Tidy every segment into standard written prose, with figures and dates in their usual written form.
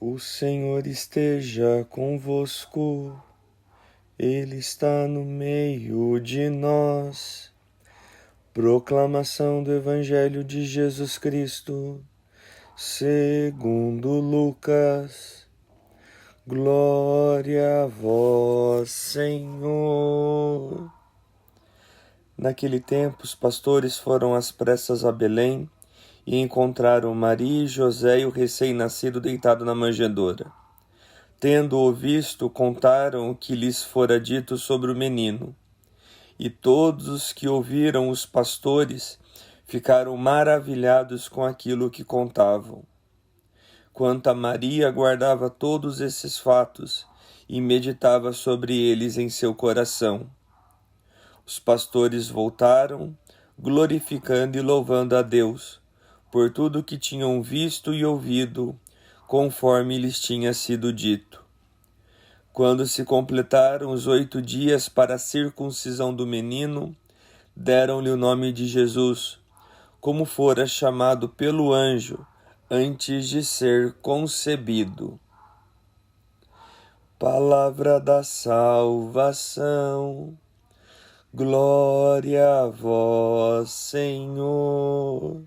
O Senhor esteja convosco, Ele está no meio de nós. Proclamação do Evangelho de Jesus Cristo, segundo Lucas. Glória a vós, Senhor. Naquele tempo, os pastores foram às pressas a Belém e encontraram Maria e José e o recém-nascido deitado na manjedoura. Tendo-o visto, contaram o que lhes fora dito sobre o menino. E todos os que ouviram os pastores ficaram maravilhados com aquilo que contavam. Quanto a Maria, guardava todos esses fatos e meditava sobre eles em seu coração. Os pastores voltaram, glorificando e louvando a Deus por tudo que tinham visto e ouvido, conforme lhes tinha sido dito. Quando se completaram os 8 dias para a circuncisão do menino, deram-lhe o nome de Jesus, como fora chamado pelo anjo antes de ser concebido. Palavra da salvação. Glória a vós, Senhor.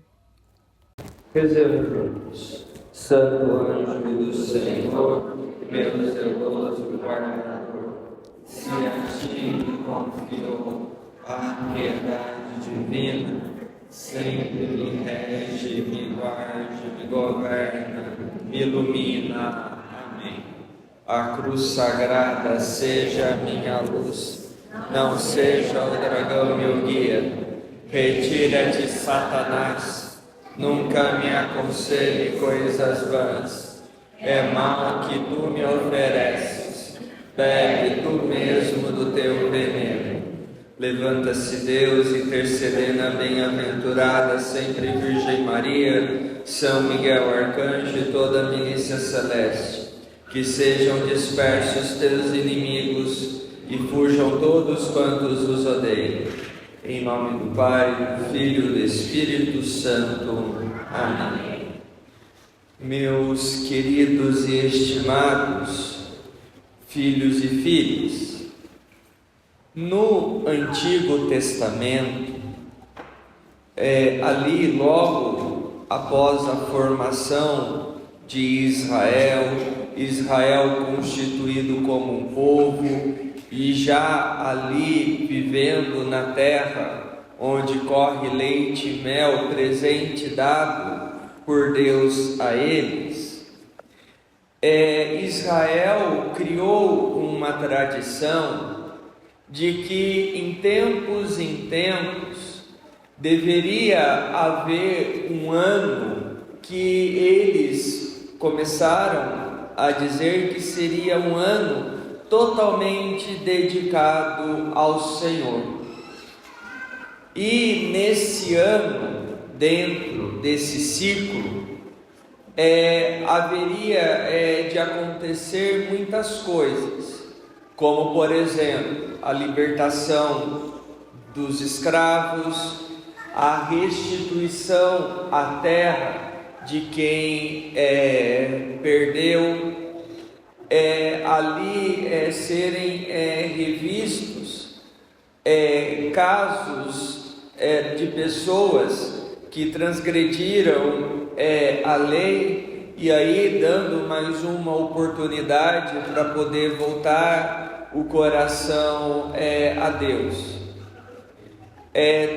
Rezemos, Santo anjo do Senhor, meu zeloso guardador, se a ti me confiou a piedade divina, sempre me rege, me guarde, me governa, me ilumina. Amém. A cruz sagrada seja a minha luz, não seja o dragão meu guia. Retira-te, Satanás. Nunca me aconselhe coisas vãs, é mal que tu me ofereces, bebe tu mesmo do teu veneno. Levanta-se Deus, intercedendo a bem-aventurada sempre Virgem Maria, São Miguel Arcanjo e toda a milícia celeste, que sejam dispersos teus inimigos e fujam todos quantos os odeiam. Em nome do Pai, do Filho e do Espírito Santo. Amém. Meus queridos e estimados filhos e filhas, no Antigo Testamento, ali logo após a formação de Israel constituído como um povo, e já ali vivendo na terra onde corre leite e mel, presente dado por Deus a eles, Israel criou uma tradição de que em tempos deveria haver um ano que eles começaram a dizer que seria um ano totalmente dedicado ao Senhor. E nesse ano, dentro desse ciclo, haveria de acontecer muitas coisas, como por exemplo, a libertação dos escravos, a restituição à terra de quem perdeu, serem revistos casos de pessoas que transgrediram a lei, e aí dando mais uma oportunidade para poder voltar o coração a Deus.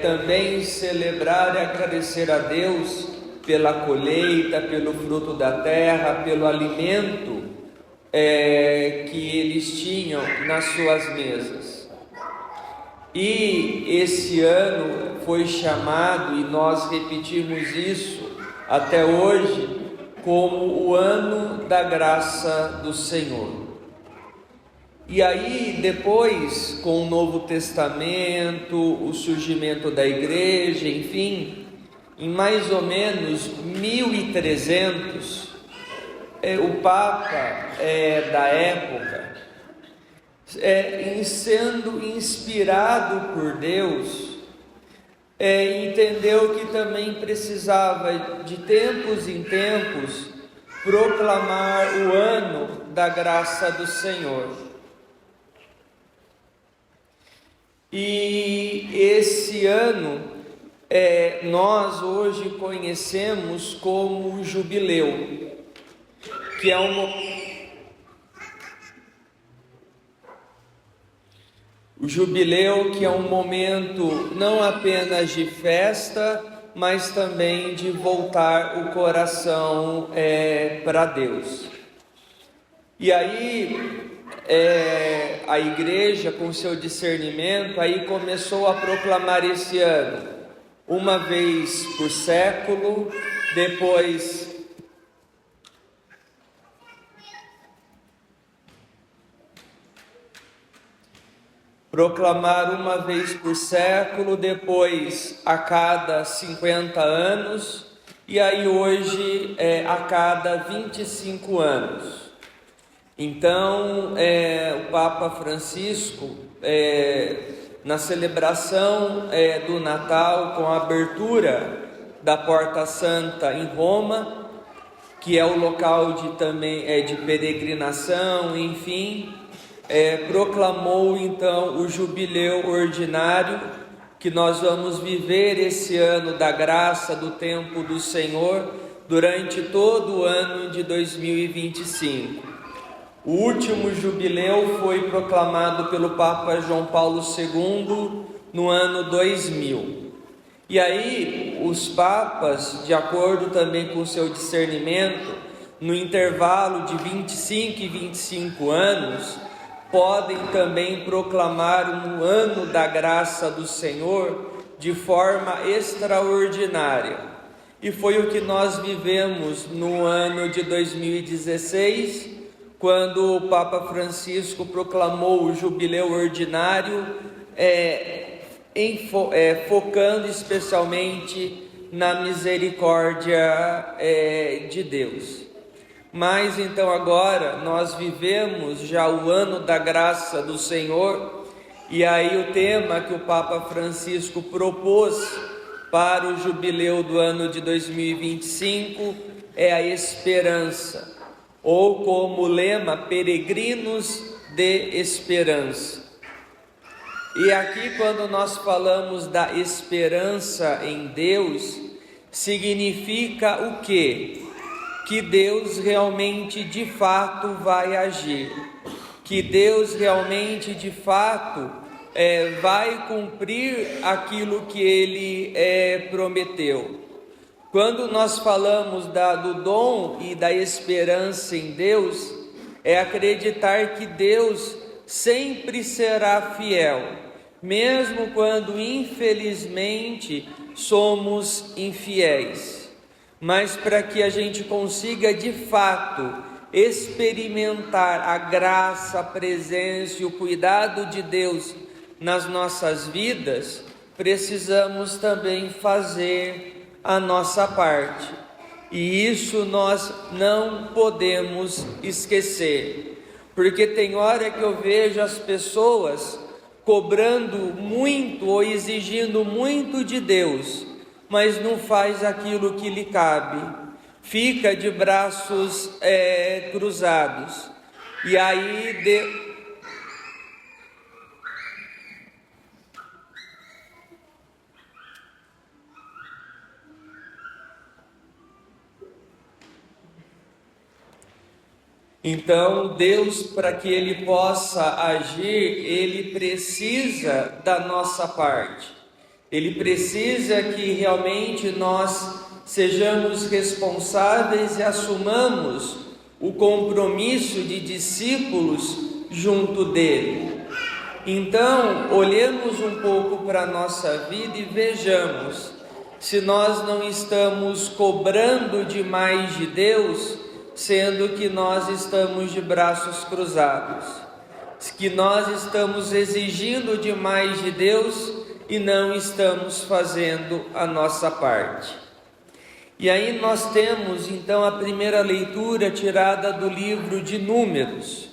Também celebrar e agradecer a Deus pela colheita, pelo fruto da terra, pelo alimento que eles tinham nas suas mesas. E esse ano foi chamado, e nós repetimos isso até hoje, como o ano da graça do Senhor. E aí depois, com o Novo Testamento, o surgimento da igreja, enfim, em mais ou menos 1300, o Papa da época, sendo inspirado por Deus, entendeu que também precisava de tempos em tempos proclamar o ano da graça do Senhor. E esse ano nós hoje conhecemos como o jubileu, que é o jubileu, que é um momento não apenas de festa, mas também de voltar o coração para Deus. E aí a igreja, com seu discernimento, aí começou a proclamar esse ano, uma vez por século, depois proclamar uma vez por século, depois a cada 50 anos, e aí hoje a cada 25 anos. Então, o Papa Francisco, na celebração do Natal, com a abertura da Porta Santa em Roma, que é o local de peregrinação, enfim, proclamou então o jubileu ordinário, que nós vamos viver esse ano da graça do tempo do Senhor durante todo o ano de 2025. O último jubileu foi proclamado pelo Papa João Paulo II no ano 2000. E aí os papas, de acordo também com o seu discernimento, no intervalo de 25 e 25 anos, podem também proclamar um ano da graça do Senhor de forma extraordinária. E foi o que nós vivemos no ano de 2016, quando o Papa Francisco proclamou o jubileu ordinário, focando especialmente na misericórdia de Deus. Mas então agora nós vivemos já o ano da graça do Senhor, e aí o tema que o Papa Francisco propôs para o jubileu do ano de 2025 é a esperança, ou como lema, peregrinos de esperança. E aqui, quando nós falamos da esperança em Deus, significa o quê? Que Deus realmente de fato vai agir, que Deus realmente de fato vai cumprir aquilo que Ele prometeu. Quando nós falamos do dom e da esperança em Deus, é acreditar que Deus sempre será fiel, mesmo quando infelizmente somos infiéis. Mas para que a gente consiga de fato experimentar a graça, a presença e o cuidado de Deus nas nossas vidas, precisamos também fazer a nossa parte. E isso nós não podemos esquecer, porque tem hora que eu vejo as pessoas cobrando muito ou exigindo muito de Deus, mas não faz aquilo que lhe cabe, fica de braços cruzados, e aí Então Deus, para que Ele possa agir, Ele precisa da nossa parte. Ele precisa que realmente nós sejamos responsáveis e assumamos o compromisso de discípulos junto dele. Então, olhemos um pouco para a nossa vida e vejamos se nós não estamos cobrando demais de Deus, sendo que nós estamos de braços cruzados, que nós estamos exigindo demais de Deus e não estamos fazendo a nossa parte. E aí nós temos então a primeira leitura tirada do livro de Números.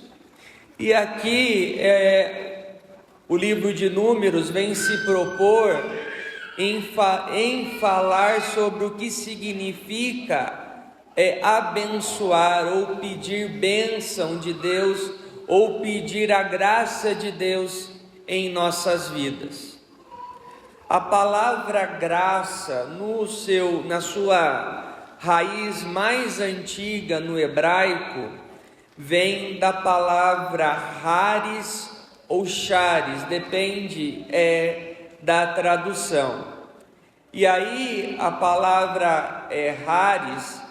E aqui o livro de Números vem se propor em falar sobre o que significa abençoar ou pedir bênção de Deus ou pedir a graça de Deus em nossas vidas. A palavra graça, na sua raiz mais antiga no hebraico, vem da palavra charis ou charis, depende da tradução. E aí a palavra charis,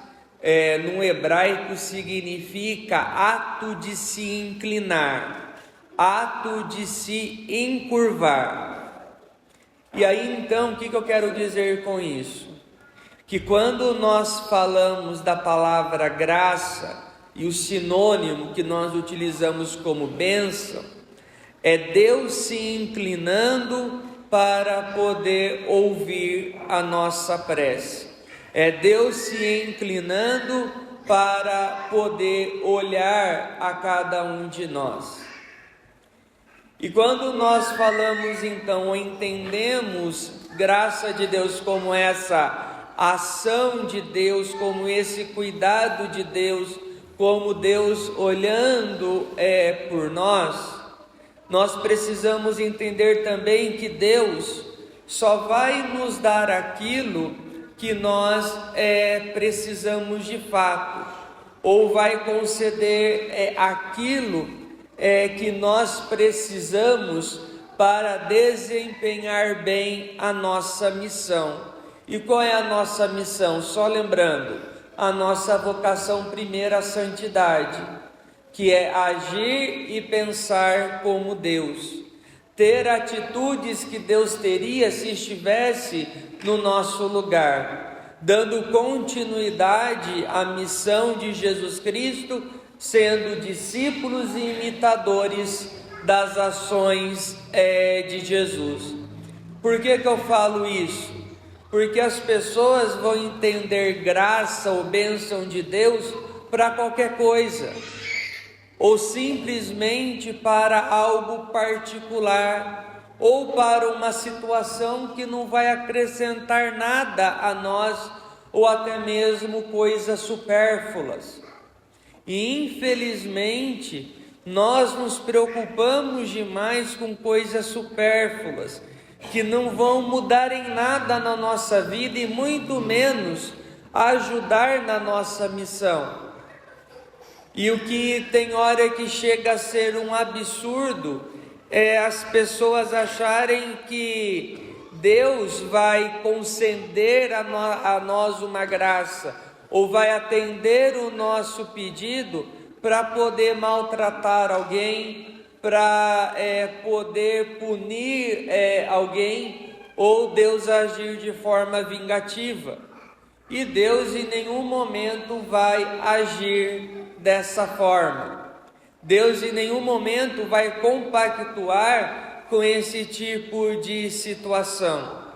no hebraico, significa ato de se inclinar, ato de se encurvar. E aí então, o que eu quero dizer com isso? Que quando nós falamos da palavra graça, e o sinônimo que nós utilizamos como bênção, é Deus se inclinando para poder ouvir a nossa prece. É Deus se inclinando para poder olhar a cada um de nós. E quando nós falamos então, ou entendemos graça de Deus como essa ação de Deus, como esse cuidado de Deus, como Deus olhando por nós precisamos entender também que Deus só vai nos dar aquilo que nós precisamos de fato, ou vai conceder aquilo que nós precisamos para desempenhar bem a nossa missão. E qual é a nossa missão? Só lembrando, a nossa vocação primeira, a santidade, que é agir e pensar como Deus, ter atitudes que Deus teria se estivesse no nosso lugar, dando continuidade à missão de Jesus Cristo, sendo discípulos e imitadores das ações de Jesus. Por que eu falo isso? Porque as pessoas vão entender graça ou bênção de Deus para qualquer coisa, ou simplesmente para algo particular, ou para uma situação que não vai acrescentar nada a nós, ou até mesmo coisas supérfluas. E infelizmente, nós nos preocupamos demais com coisas supérfluas, que não vão mudar em nada na nossa vida e muito menos ajudar na nossa missão. E o que tem hora que chega a ser um absurdo é as pessoas acharem que Deus vai conceder a nós uma graça, ou vai atender o nosso pedido para poder maltratar alguém, para poder punir alguém, ou Deus agir de forma vingativa. E Deus em nenhum momento vai agir dessa forma. Deus em nenhum momento vai compactuar com esse tipo de situação.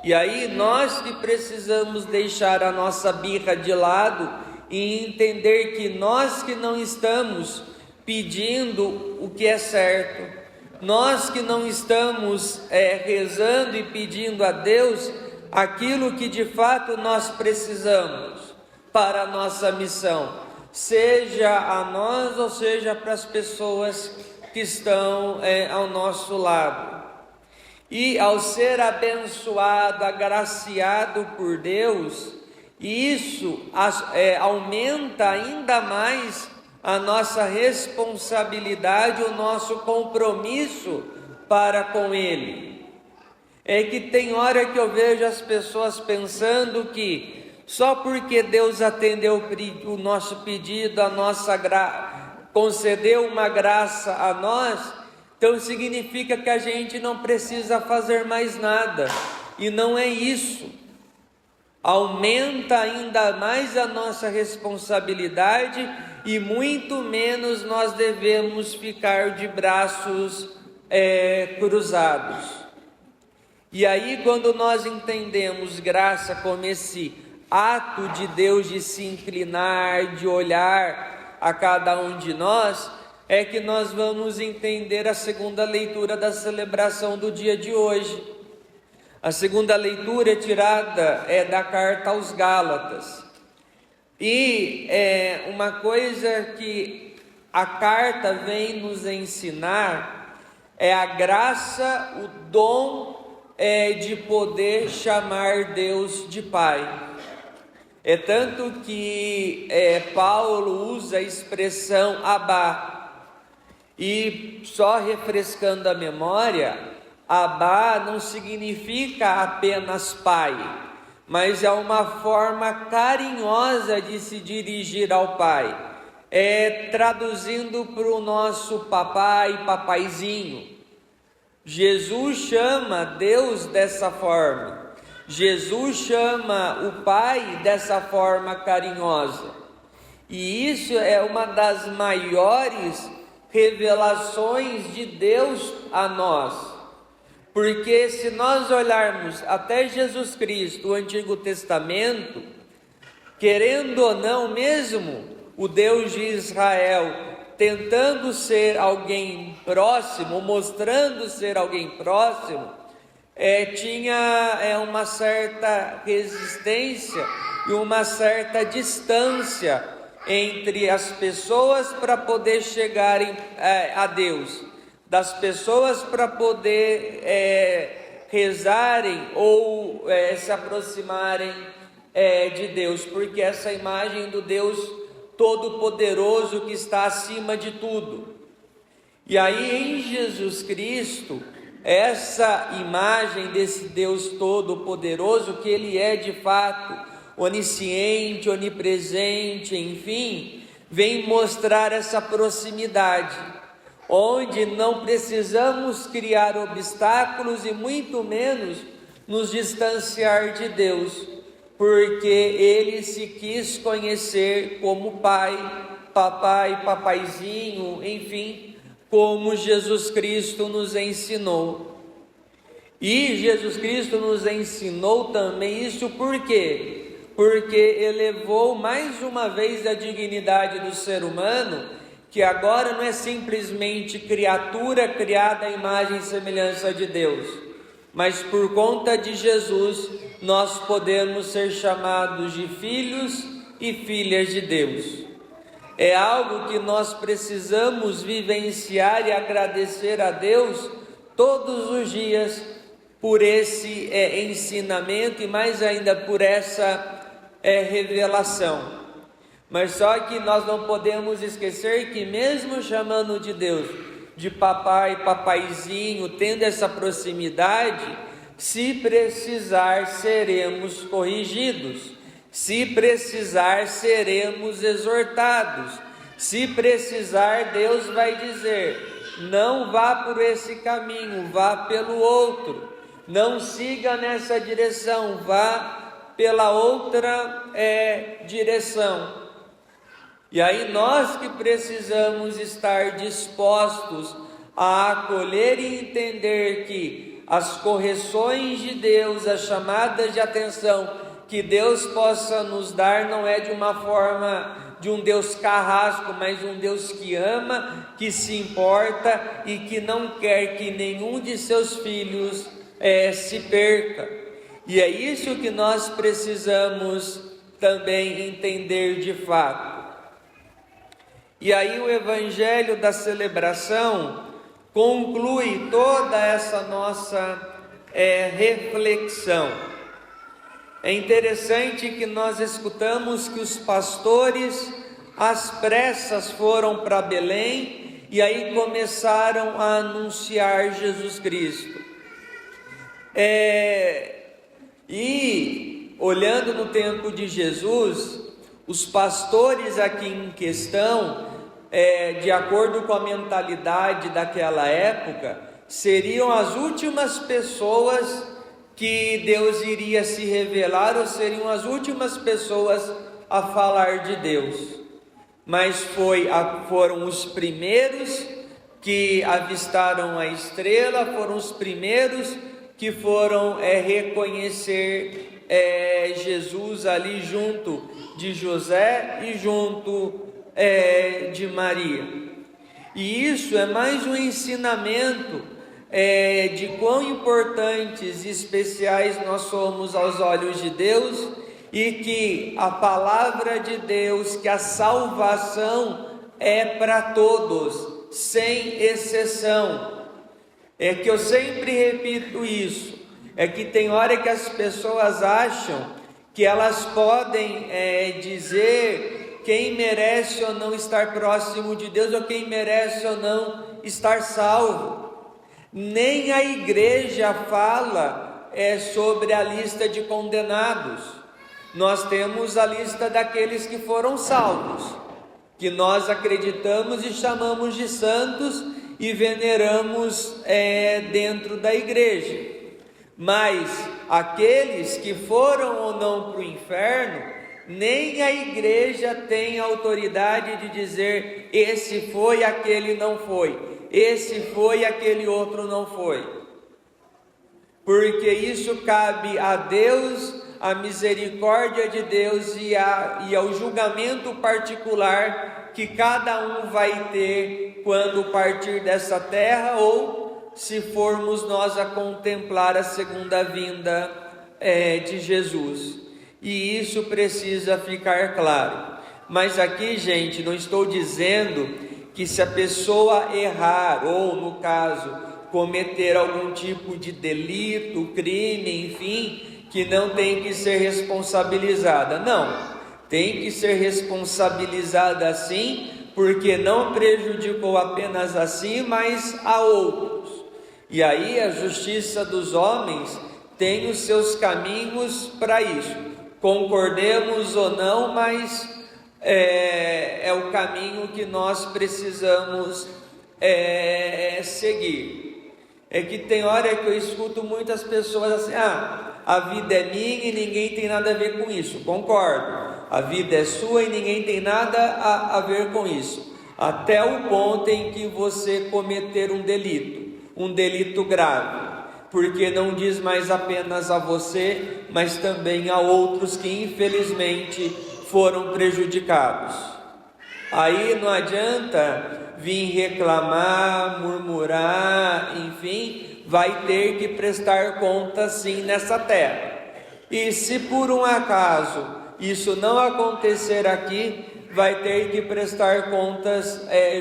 E aí nós que precisamos deixar a nossa birra de lado e entender que nós que não estamos pedindo o que é certo, nós que não estamos rezando e pedindo a Deus aquilo que de fato nós precisamos para a nossa missão, seja a nós ou seja para as pessoas que estão ao nosso lado. E ao ser abençoado, agraciado por Deus, isso aumenta ainda mais a nossa responsabilidade, o nosso compromisso para com Ele. É que tem hora que eu vejo as pessoas pensando que só porque Deus atendeu o nosso pedido, concedeu uma graça a nós, então significa que a gente não precisa fazer mais nada. E não é isso. Aumenta ainda mais a nossa responsabilidade e muito menos nós devemos ficar de braços cruzados. E aí, quando nós entendemos graça como esse ato de Deus de se inclinar, de olhar a cada um de nós, é que nós vamos entender a segunda leitura da celebração do dia de hoje. A segunda leitura é tirada da carta aos Gálatas. E uma coisa que a carta vem nos ensinar é a graça, o dom de poder chamar Deus de Pai. É tanto que Paulo usa a expressão Abá. E só refrescando a memória, Abá não significa apenas pai, mas é uma forma carinhosa de se dirigir ao pai. Traduzindo para o nosso papai, papaizinho. Jesus chama Deus dessa forma. Jesus chama o Pai dessa forma carinhosa. E isso é uma das maiores revelações de Deus a nós. Porque se nós olharmos até Jesus Cristo, o Antigo Testamento, querendo ou não, mesmo o Deus de Israel tentando ser alguém próximo, mostrando ser alguém próximo, tinha uma certa resistência e uma certa distância entre as pessoas para poder chegarem a Deus, das pessoas para poder rezarem ou se aproximarem de Deus, porque essa imagem do Deus Todo-Poderoso que está acima de tudo. E aí em Jesus Cristo, essa imagem desse Deus Todo-Poderoso, que Ele é de fato onisciente, onipresente, enfim, vem mostrar essa proximidade, onde não precisamos criar obstáculos e muito menos nos distanciar de Deus, porque Ele se quis conhecer como Pai, papai, papaizinho, enfim, como Jesus Cristo nos ensinou. E Jesus Cristo nos ensinou também isso por quê? Porque elevou mais uma vez a dignidade do ser humano, que agora não é simplesmente criatura criada à imagem e semelhança de Deus, mas por conta de Jesus nós podemos ser chamados de filhos e filhas de Deus. É algo que nós precisamos vivenciar e agradecer a Deus todos os dias por esse ensinamento e mais ainda por essa revelação. Mas só que nós não podemos esquecer que mesmo chamando de Deus de papai, papaizinho, tendo essa proximidade, se precisar seremos corrigidos, se precisar seremos exortados, se precisar Deus vai dizer, não vá por esse caminho, vá pelo outro, não siga nessa direção, vá pela outra direção. E aí nós que precisamos estar dispostos a acolher e entender que as correções de Deus, as chamadas de atenção que Deus possa nos dar não é de uma forma de um Deus carrasco, mas um Deus que ama, que se importa e que não quer que nenhum de seus filhos se perca. E é isso que nós precisamos também entender de fato. E aí o evangelho da celebração conclui toda essa nossa reflexão. É interessante que nós escutamos que os pastores às pressas foram para Belém e aí começaram a anunciar Jesus Cristo. E olhando no tempo de Jesus, os pastores aqui em questão, de acordo com a mentalidade daquela época, seriam as últimas pessoas que Deus iria se revelar, ou seriam as últimas pessoas a falar de Deus. Mas foram os primeiros que avistaram a estrela, foram os primeiros que foram reconhecer Jesus ali junto de José e junto de Maria. E isso é mais um ensinamento de quão importantes e especiais nós somos aos olhos de Deus e que a palavra de Deus, que a salvação é para todos, sem exceção. É que eu sempre repito isso, é que tem hora que as pessoas acham que elas podem dizer quem merece ou não estar próximo de Deus, ou quem merece ou não estar salvo. Nem a igreja fala sobre a lista de condenados. Nós temos a lista daqueles que foram salvos, que nós acreditamos e chamamos de santos e veneramos dentro da igreja. Mas aqueles que foram ou não para o inferno, nem a igreja tem autoridade de dizer esse foi, aquele não foi, esse foi, aquele outro não foi, porque isso cabe a Deus, a misericórdia de Deus e ao julgamento particular que cada um vai ter quando partir dessa terra, ou se formos nós a contemplar a segunda vinda de Jesus. E isso precisa ficar claro. Mas aqui, gente, não estou dizendo que se a pessoa errar, ou no caso, cometer algum tipo de delito, crime, enfim, que não tem que ser responsabilizada. Não, tem que ser responsabilizada sim, porque não prejudicou apenas a si, mas a outros. E aí a justiça dos homens tem os seus caminhos para isso. Concordemos ou não, mas é o caminho que nós precisamos seguir. É que tem hora que eu escuto muitas pessoas assim: a vida é minha e ninguém tem nada a ver com isso. Concordo, a vida é sua e ninguém tem nada a ver com isso, até o ponto em que você cometer um delito grave, porque não diz mais apenas a você, mas também a outros que infelizmente foram prejudicados. Aí não adianta vir reclamar, murmurar, enfim, vai ter que prestar conta sim nessa terra. E se por um acaso isso não acontecer aqui, vai ter que prestar contas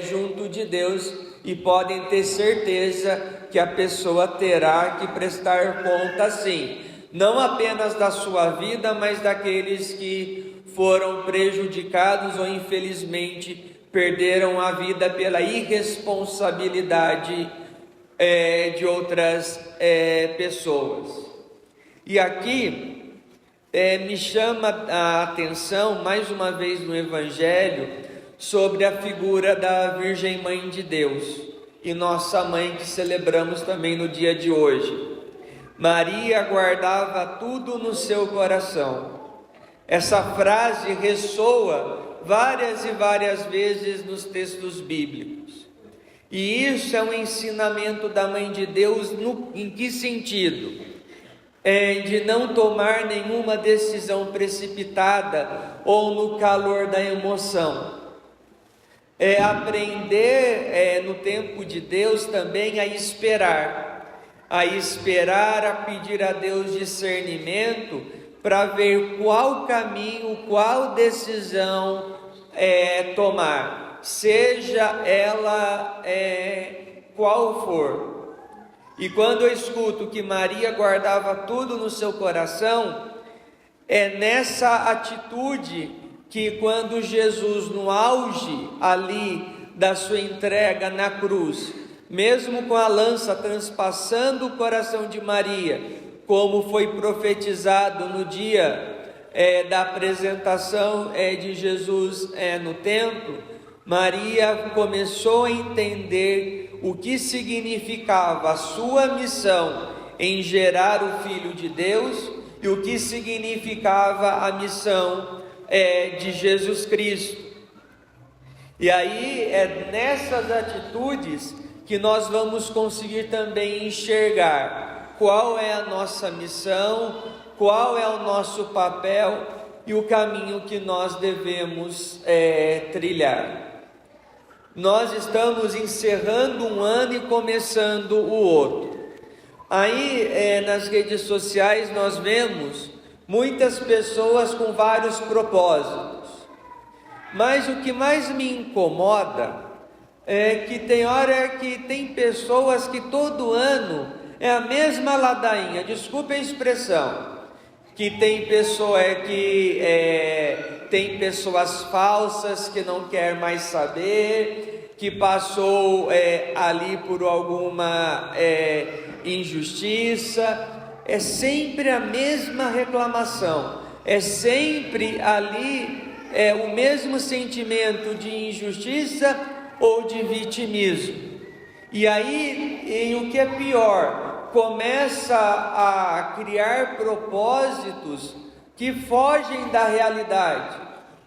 junto de Deus, e podem ter certeza que a pessoa terá que prestar conta sim, não apenas da sua vida, mas daqueles que foram prejudicados ou infelizmente perderam a vida pela irresponsabilidade de outras pessoas. E aqui me chama a atenção mais uma vez no Evangelho sobre a figura da Virgem Mãe de Deus e nossa mãe, que celebramos também no dia de hoje. Maria guardava tudo no seu coração. Essa frase ressoa várias e várias vezes nos textos bíblicos. E isso é um ensinamento da Mãe de Deus em que sentido? De não tomar nenhuma decisão precipitada ou no calor da emoção. Aprender no tempo de Deus também a esperar, a pedir a Deus discernimento para ver qual caminho, qual decisão tomar, seja ela qual for. E quando eu escuto que Maria guardava tudo no seu coração, é nessa atitude que quando Jesus, no auge ali da sua entrega na cruz, mesmo com a lança transpassando o coração de Maria, como foi profetizado no dia da apresentação de Jesus no templo, Maria começou a entender o que significava a sua missão em gerar o Filho de Deus e o que significava a missão de Jesus Cristo. E aí é nessas atitudes que nós vamos conseguir também enxergar qual é a nossa missão, qual é o nosso papel e o caminho que nós devemos trilhar. Nós estamos encerrando um ano e começando o outro. Aí nas redes sociais nós vemos muitas pessoas com vários propósitos, mas o que mais me incomoda é que tem hora que tem pessoas que todo ano é a mesma ladainha, desculpe a expressão, que tem tem pessoas falsas que não quer mais saber, que passou ali por alguma injustiça. É sempre a mesma reclamação, é sempre ali o mesmo sentimento de injustiça ou de vitimismo. E aí, o que é pior, começa a criar propósitos que fogem da realidade,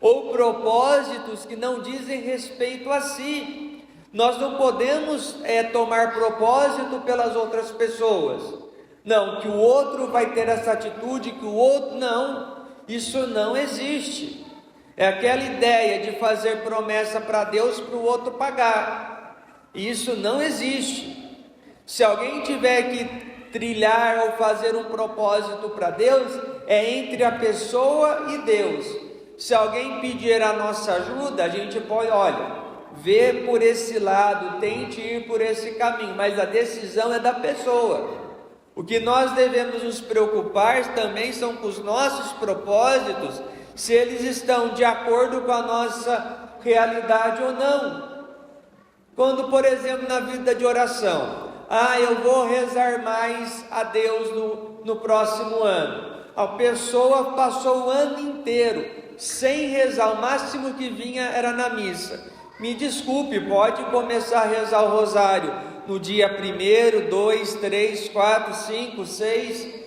ou propósitos que não dizem respeito a si. Nós não podemos tomar propósito pelas outras pessoas. Não, que o outro vai ter essa atitude, que o outro não. Isso não existe. É aquela ideia de fazer promessa para Deus para o outro pagar. Isso não existe. Se alguém tiver que trilhar ou fazer um propósito para Deus, é entre a pessoa e Deus. Se alguém pedir a nossa ajuda, a gente pode, vê por esse lado, tente ir por esse caminho, mas a decisão é da pessoa. O que nós devemos nos preocupar também são com os nossos propósitos, se eles estão de acordo com a nossa realidade ou não. Quando, por exemplo, na vida de oração, eu vou rezar mais a Deus no próximo ano. A pessoa passou o ano inteiro sem rezar, o máximo que vinha era na missa. Me desculpe, pode começar a rezar o rosário no dia 1º, 2, 3, 4, 5, 6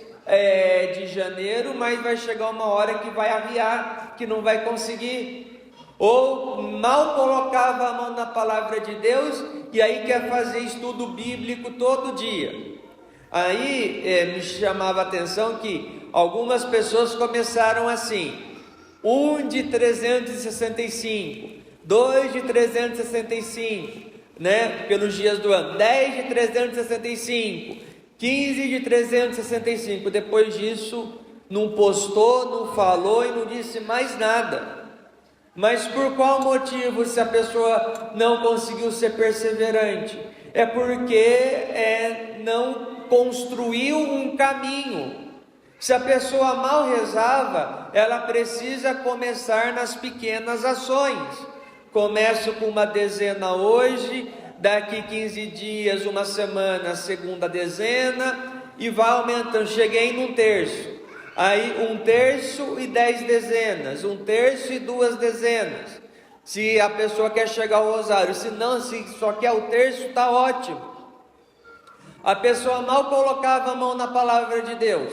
de janeiro, mas vai chegar uma hora que vai arriar, que não vai conseguir. Ou mal colocava a mão na palavra de Deus e aí quer fazer estudo bíblico todo dia. Aí me chamava a atenção que algumas pessoas começaram assim: 1 de 365, 2 de 365, pelos dias do ano, 10 de 365, 15 de 365, depois disso não postou, não falou e não disse mais nada. Mas por qual motivo, se a pessoa não conseguiu ser perseverante? É porque não construiu um caminho. Se a pessoa mal rezava, ela precisa começar nas pequenas ações. Começo com uma dezena hoje, daqui 15 dias, uma semana, segunda dezena, e vai aumentando. Cheguei num terço. Aí 1 terço e 10 dezenas, 1 terço e 2 dezenas. Se a pessoa quer chegar ao rosário, se não, se só quer o terço, está ótimo. A pessoa mal colocava a mão na palavra de Deus.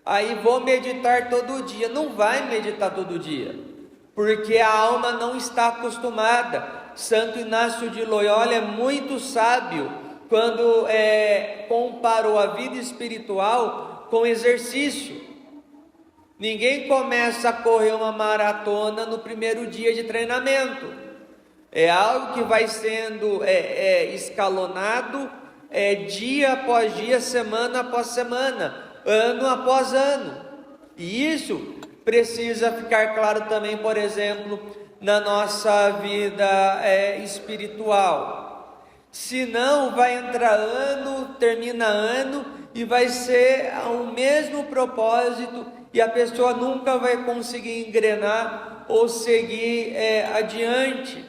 Aí vou meditar todo dia. Não vai meditar todo dia, porque a alma não está acostumada. Santo Inácio de Loyola é muito sábio quando comparou a vida espiritual com exercício. Ninguém começa a correr uma maratona no primeiro dia de treinamento. É algo que vai sendo escalonado dia após dia, semana após semana, ano após ano. E isso precisa ficar claro também, por exemplo, na nossa vida espiritual. Senão vai entrar ano, termina ano e vai ser o mesmo propósito, e a pessoa nunca vai conseguir engrenar ou seguir adiante.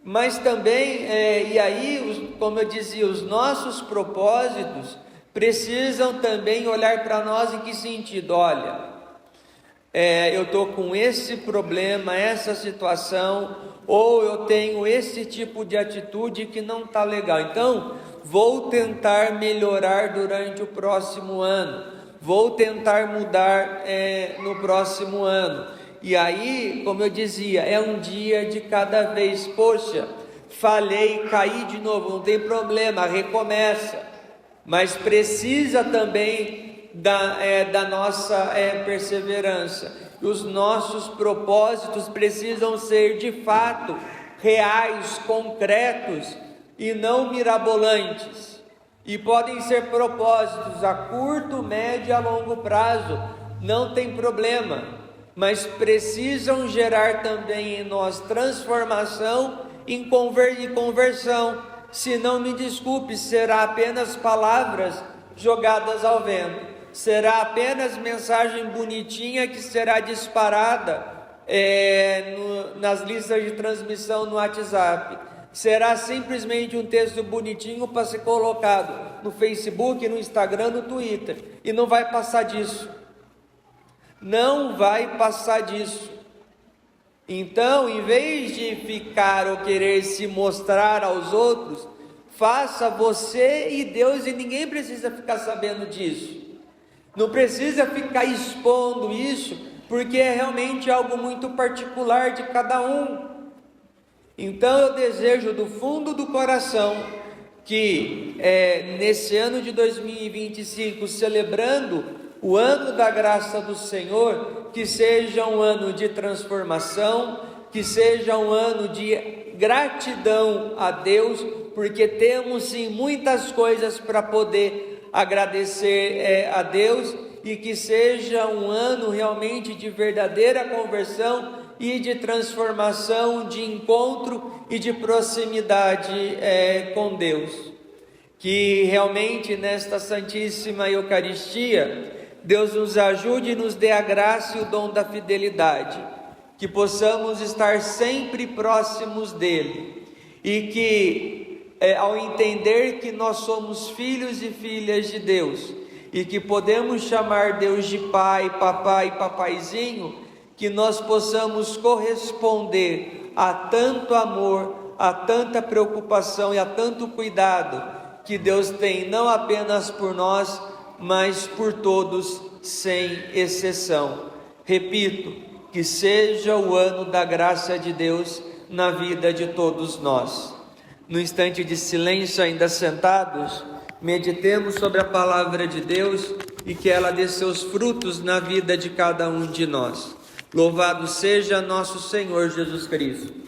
Mas também, e aí, como eu dizia, os nossos propósitos precisam também olhar para nós em que sentido? Olha, eu estou com esse problema, essa situação, ou eu tenho esse tipo de atitude que não está legal, então vou tentar melhorar durante o próximo ano, vou tentar mudar no próximo ano. E aí, como eu dizia, é um dia de cada vez. Poxa, falhei, caí de novo, não tem problema, recomeça. Mas precisa também da nossa perseverança. Os nossos propósitos precisam ser de fato reais, concretos e não mirabolantes. E podem ser propósitos a curto, médio e a longo prazo, não tem problema, mas precisam gerar também em nós transformação e conversão. Se não, me desculpe, será apenas palavras jogadas ao vento, será apenas mensagem bonitinha que será disparada nas listas de transmissão no WhatsApp, será simplesmente um texto bonitinho para ser colocado no Facebook, no Instagram, no Twitter, e não vai passar disso. Não vai passar disso. Então, em vez de ficar ou querer se mostrar aos outros, faça você e Deus, e ninguém precisa ficar sabendo disso. Não precisa ficar expondo isso, porque é realmente algo muito particular de cada um. Então eu desejo do fundo do coração que nesse ano de 2025, celebrando o ano da graça do Senhor, que seja um ano de transformação, que seja um ano de gratidão a Deus, porque temos sim muitas coisas para poder agradecer a Deus, e que seja um ano realmente de verdadeira conversão e de transformação, de encontro e de proximidade com Deus. Que realmente nesta Santíssima Eucaristia, Deus nos ajude e nos dê a graça e o dom da fidelidade, que possamos estar sempre próximos dEle, e que ao entender que nós somos filhos e filhas de Deus, e que podemos chamar Deus de Pai, Papai, Papaizinho, que nós possamos corresponder a tanto amor, a tanta preocupação e a tanto cuidado que Deus tem, não apenas por nós, mas por todos, sem exceção. Repito, que seja o ano da graça de Deus na vida de todos nós. No instante de silêncio, ainda sentados, meditemos sobre a palavra de Deus e que ela dê seus frutos na vida de cada um de nós. Louvado seja nosso Senhor Jesus Cristo.